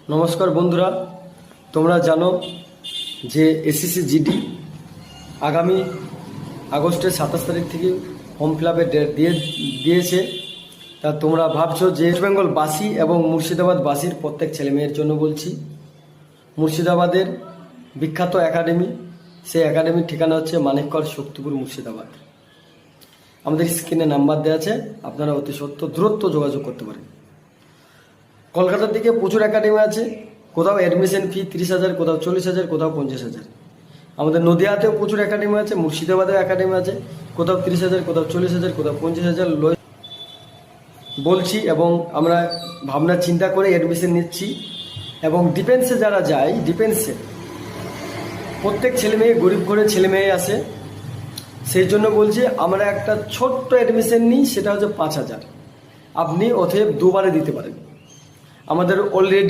নমস্কার বন্ধুরা, তোমরা জানো যে এসএসসি জিডি আগামী আগস্টের 27 তারিখ থেকে ফর্ম ফিল আপের ডেট দিয়েছে। তা তোমরা ভাবছো যে ওয়েস্ট বেঙ্গল বাসী এবং মুর্শিদাবাদ বাসীর প্রত্যেক ছেলে মেয়ের জন্য বলছি। মুর্শিদাবাদের বিখ্যাত একাডেমি, সেই একাডেমির ঠিকানা হচ্ছে মানিকগড় শক্তিপুর মুর্শিদাবাদ। আমাদের স্ক্রিনে নাম্বার দেওয়া আছে, আপনারা অতি সত্ত্বর দ্রুত যোগাযোগ করতে পারেন। কলকাতার দিকে প্রচুর একাডেমি আছে, কোথাও অ্যাডমিশন ফি 30,000, কোথাও 40,000, কোথাও 50,000। আমাদের নদিয়াতেও প্রচুর একাডেমি আছে, মুর্শিদাবাদেও একাডেমি আছে, কোথাও 30,000, কোথাও 40,000, কোথাও 50,000 বলছি। এবং আমরা ভাবনা চিন্তা করে অ্যাডমিশন নিচ্ছি। এবং ডিফেন্সে যারা যায়, ডিফেন্সে প্রত্যেক ছেলে মেয়ে গরিব ঘরের ছেলে মেয়ে আসে, সেই জন্য বলছি আমরা একটা ছোট্ট অ্যাডমিশন নিই, সেটা হচ্ছে 5,000। আপনি অতএব দুবারে দিতে পারেন। আমাদের অলরেডি